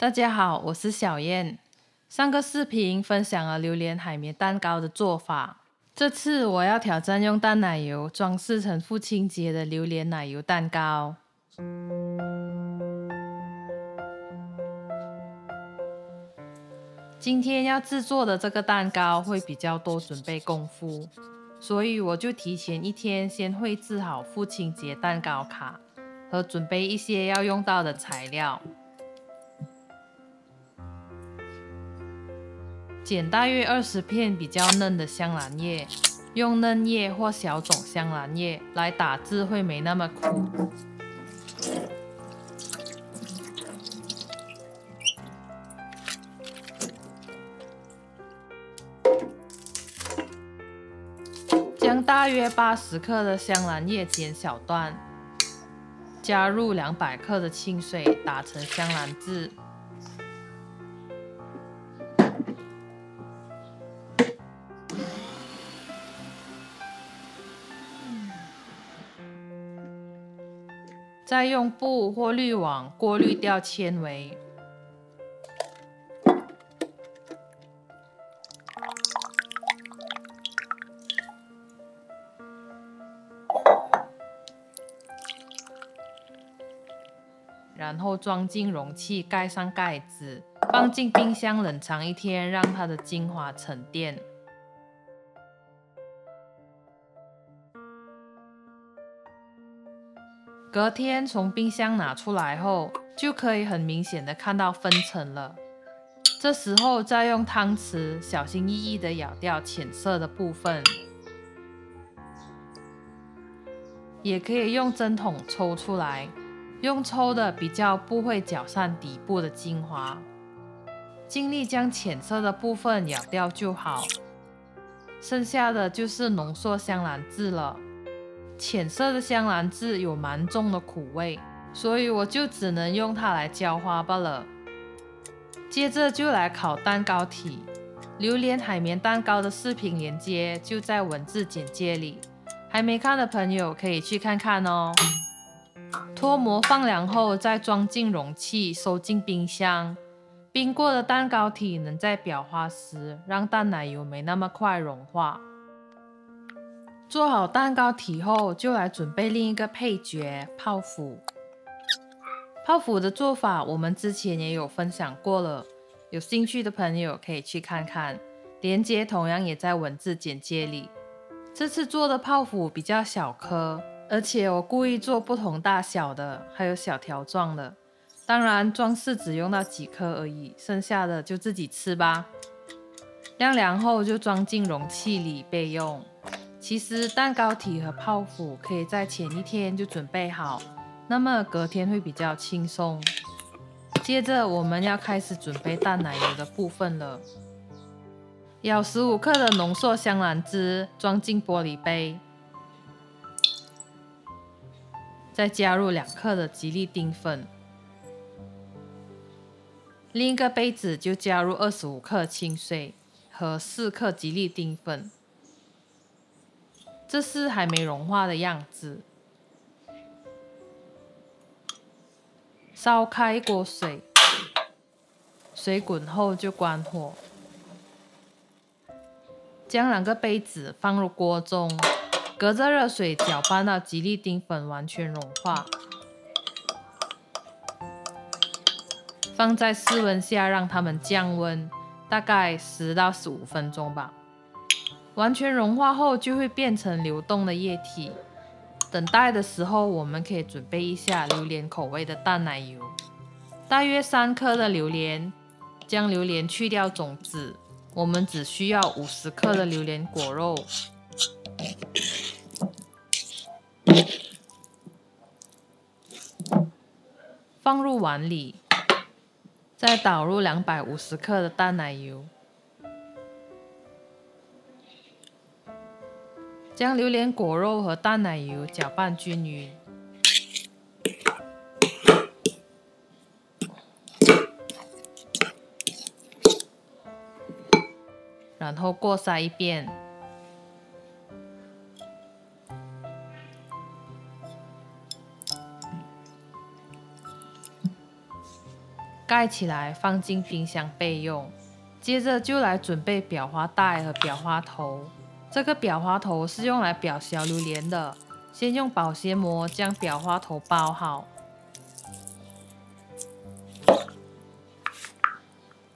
大家好，我是小燕。上个视频分享了榴莲海绵蛋糕的做法，这次我要挑战用淡奶油装饰成父亲节的榴莲奶油蛋糕。今天要制作的这个蛋糕会比较多准备功夫，所以我就提前1天先绘制好父亲节蛋糕卡和准备一些要用到的材料。剪大约20片比较嫩的香兰叶，用嫩叶或小种香兰叶来打字会没那么苦。将大约80克的香兰叶剪小段，加入200克的清水打成香兰渍。再用布或滤网过滤掉纤维。然后装进容器，盖上盖子，放进冰箱冷藏1天，让它的精华沉淀。隔天从冰箱拿出来后，就可以很明显的看到分层了。这时候再用汤匙小心翼翼的舀掉浅色的部分，也可以用针筒抽出来，用抽的比较不会搅散底部的精华，尽力将浅色的部分舀掉就好。剩下的就是浓缩香兰渍了。浅色的香兰渍有蛮重的苦味，所以我就只能用它来浇花罢了。接着就来烤蛋糕体，榴莲海绵蛋糕的视频连接就在文字简介里，还没看的朋友可以去看看哦。脱模放凉后再装进容器，收进冰箱。冰过的蛋糕体能在裱花时让淡奶油没那么快融化。做好蛋糕体后，就来准备另一个配角——泡芙。泡芙的做法我们之前也有分享过了，有兴趣的朋友可以去看看，连结同样也在文字简介里。这次做的泡芙比较小颗，而且我故意做不同大小的，还有小条状的。当然装饰只用到几颗而已，剩下的就自己吃吧。晾凉后就装进容器里备用。其实蛋糕体和泡芙可以在前1天就准备好，那么隔天会比较轻松。接着我们要开始准备淡奶油的部分了。舀15克的浓缩香兰汁装进玻璃杯，再加入2克的吉利丁粉。另一个杯子就加入25克清水和4克吉利丁粉。这是还没融化的样子。烧开锅水，水滚后就关火。将2个杯子放入锅中，隔着热水搅拌到吉利丁粉完全融化。放在室温下让它们降温，大概10到15分钟吧。完全融化后就会变成流动的液体。等待的时候，我们可以准备一下榴莲口味的淡奶油，大约3颗的榴莲，将榴莲去掉种子。我们只需要50克的榴莲果肉，放入碗里，再倒入250克的淡奶油。将榴莲果肉和淡奶油搅拌均匀，然后过筛一遍。盖起来放进冰箱备用。接着就来准备裱花袋和裱花头。这个裱花头是用来裱小榴莲的，先用保鲜膜将裱花头包好。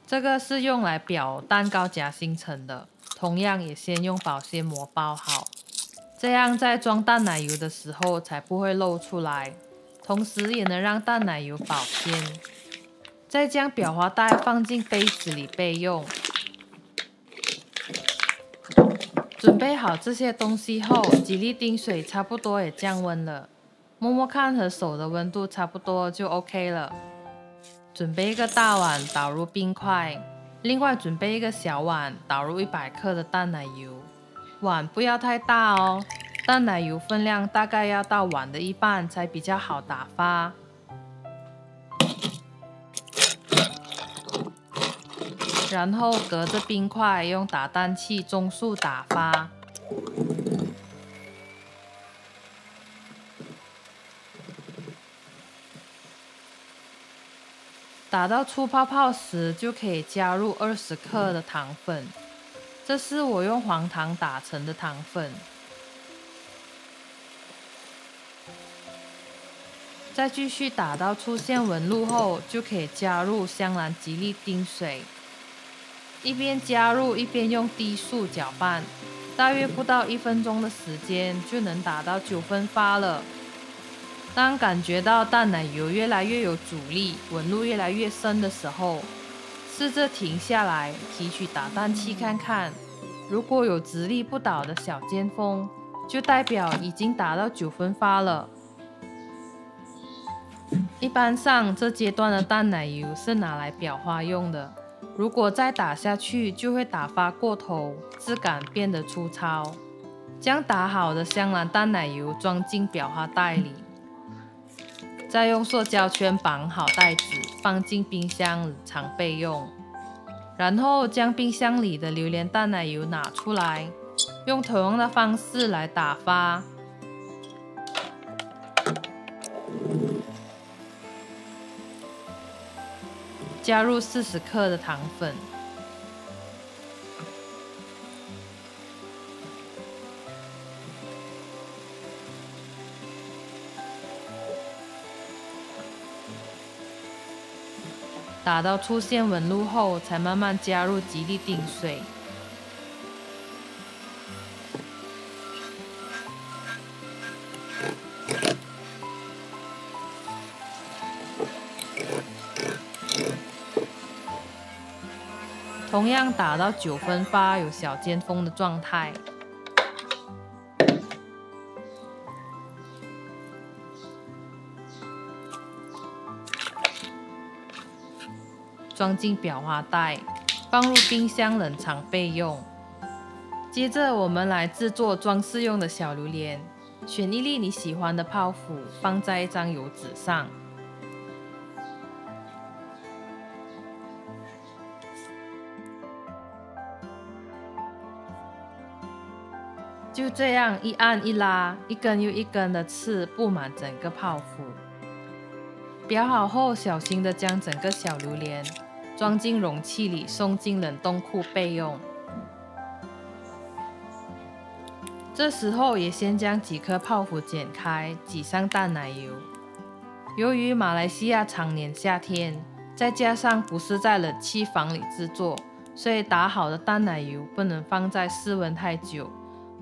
这个是用来裱蛋糕夹心层的，同样也先用保鲜膜包好，这样在装淡奶油的时候才不会漏出来，同时也能让淡奶油保鲜。再将裱花袋放进杯子里备用。准备好这些东西后，吉利丁水差不多也降温了，摸摸看和手的温度差不多就 OK 了。准备一个大碗，倒入冰块，另外准备一个小碗，倒入100克的淡奶油。碗不要太大哦，淡奶油分量大概要到碗的1半才比较好打发。然后隔着冰块用打蛋器中速打发。打到出泡泡时，就可以加入20克的糖粉，这是我用黄糖打成的糖粉。再继续打到出现纹路后，就可以加入香兰吉利丁水，一边加入一边用低速搅拌，大约不到1分钟的时间就能打到9分发了。当感觉到淡奶油越来越有阻力，纹路越来越深的时候，试着停下来，提取打蛋器看看，如果有直立不倒的小尖峰，就代表已经打到9分发了。一般上，这阶段的淡奶油是拿来裱花用的，如果再打下去，就会打发过头，质感变得粗糙。将打好的香兰淡奶油装进裱花袋里。再用塑胶圈绑好袋子，放进冰箱冷藏备用。然后将冰箱里的榴莲淡奶油拿出来，用同样的方式来打发。加入40克的糖粉。打到出现纹路后，才慢慢加入吉利丁水。同样打到9分发，有小尖峰的状态。装进裱花袋，放入冰箱冷藏备用。接着我们来制作装饰用的小榴莲，选一粒你喜欢的泡芙，放在一张油纸上。就这样一按一拉，一根又一根的刺布满整个泡芙。裱好后，小心的将整个小榴莲装进容器里，送进冷冻库备用。这时候也先将几颗泡芙剪开，挤上淡奶油。由于马来西亚常年夏天，再加上不是在冷气房里制作，所以打好的淡奶油不能放在室温太久，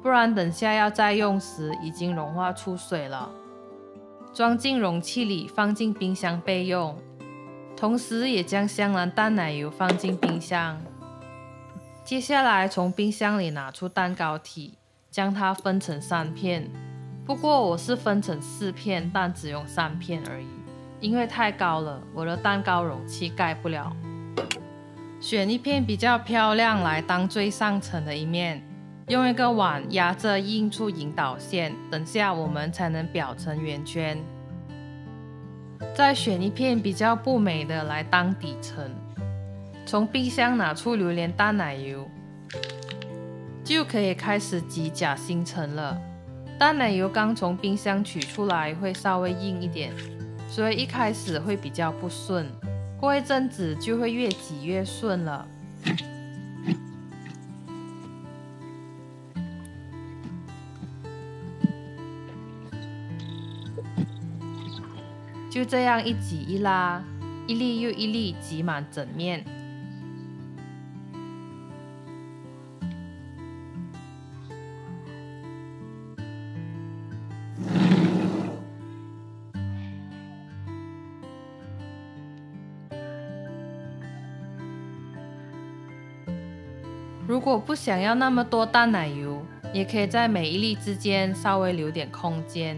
不然等下要再用时已经融化出水了。装进容器里，放进冰箱备用。同时也将香兰淡奶油放进冰箱。接下来从冰箱里拿出蛋糕体，将它分成3片。不过我是分成4片，但只用3片而已，因为太高了，我的蛋糕容器盖不了。选一片比较漂亮来当最上层的一面，用一个碗压着印出引导线，等下我们才能裱成圆圈。再选一片比较不美的来当底层。从冰箱拿出榴莲淡奶油，就可以开始挤夹心层了。淡奶油刚从冰箱取出来会稍微硬一点，所以一开始会比较不顺。过一阵子就会越挤越顺了。就这样一挤一拉，一粒又一粒挤满整面。如果不想要那么多淡奶油，也可以在每一粒之间稍微留点空间。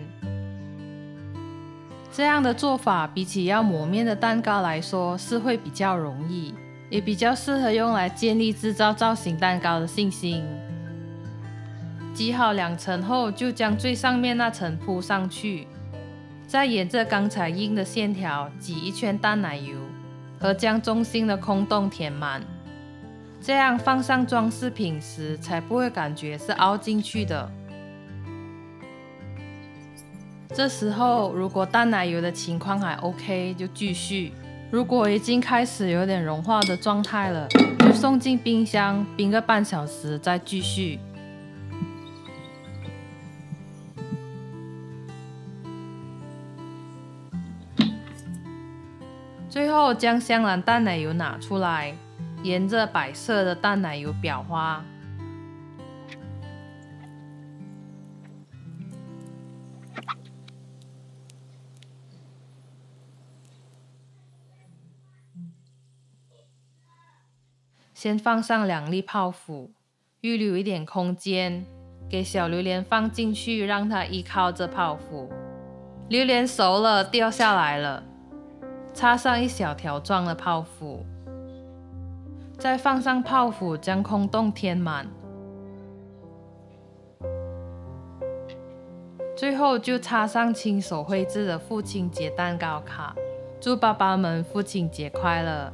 这样的做法比起要磨面的蛋糕来说是会比较容易，也比较适合用来建立制造造型蛋糕的信心。挤好2层后，就将最上面那层铺上去，再沿着刚才印的线条挤一圈淡奶油，和将中心的空洞填满。这样放上装饰品时才不会感觉是凹进去的。这时候如果淡奶油的情况还 OK 就继续，如果已经开始有点融化的状态了，就送进冰箱冰个半小时再继续。最后将香兰淡奶油拿出来，沿着白色的淡奶油裱花。先放上2粒泡芙，预留一点空间，给小榴莲放进去，让它依靠着泡芙。榴莲熟了，掉下来了，插上一小条状的泡芙，再放上泡芙，将空洞填满。最后就插上亲手绘制的父亲节蛋糕卡，祝爸爸们父亲节快乐。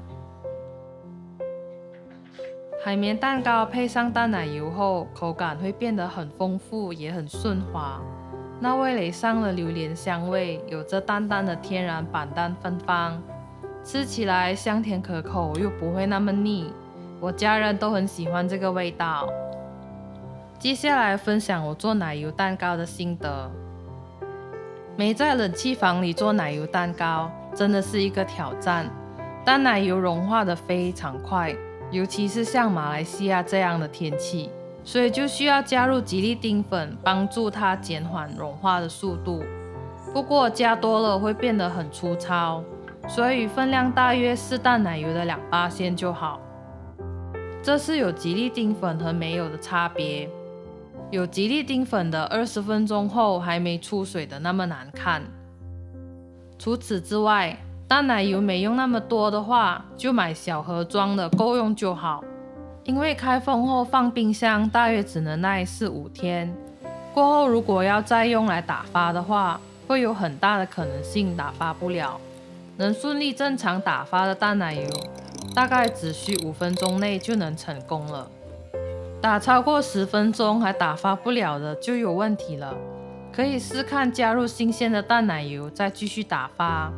海绵蛋糕配上淡奶油后，口感会变得很丰富，也很顺滑。那味蕾上的榴莲香味，有着淡淡的天然板蛋芬芳，吃起来香甜可口，又不会那么腻。我家人都很喜欢这个味道。接下来分享我做奶油蛋糕的心得。没在冷气房里做奶油蛋糕，真的是一个挑战。淡奶油融化的非常快，尤其是像马来西亚这样的天气，所以就需要加入吉利丁粉，帮助它减缓融化的速度。不过加多了会变得很粗糙，所以分量大约是淡奶油的2%就好。这是有吉利丁粉和没有的差别。有吉利丁粉的20分钟后还没出水的那么难看。除此之外，淡奶油没用那么多的话，就买小盒装的够用就好。因为开封后放冰箱大约只能耐4-5天，过后如果要再用来打发的话，会有很大的可能性打发不了。能顺利正常打发的淡奶油，大概只需5分钟内就能成功了。打超过10分钟还打发不了的就有问题了，可以试看加入新鲜的淡奶油再继续打发。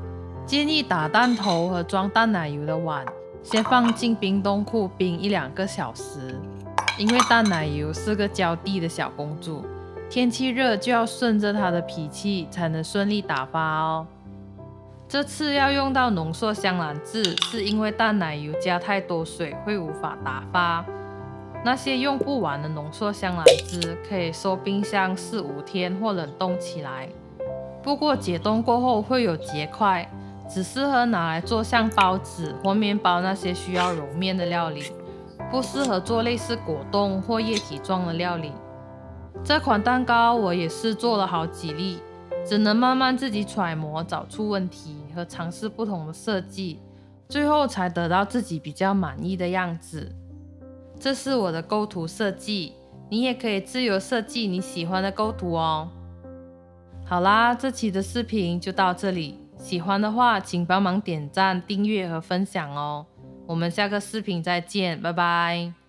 建议打蛋头和装淡奶油的碗先放进冰冻库冰1-2个小时，因为淡奶油是个娇滴的小公主，天气热就要顺着她的脾气才能顺利打发哦。这次要用到浓缩香兰汁，是因为淡奶油加太多水会无法打发。那些用不完的浓缩香兰汁可以收冰箱4-5天或冷冻起来，不过解冻过后会有结块，只适合拿来做像包子或面包那些需要揉面的料理，不适合做类似果冻或液体状的料理。这款蛋糕我也是做了好几粒，只能慢慢自己揣摩，找出问题和尝试不同的设计，最后才得到自己比较满意的样子。这是我的构图设计，你也可以自由设计你喜欢的构图哦。好啦，这期的视频就到这里，喜欢的话请帮忙点赞、订阅和分享哦。我们下个视频再见，拜拜。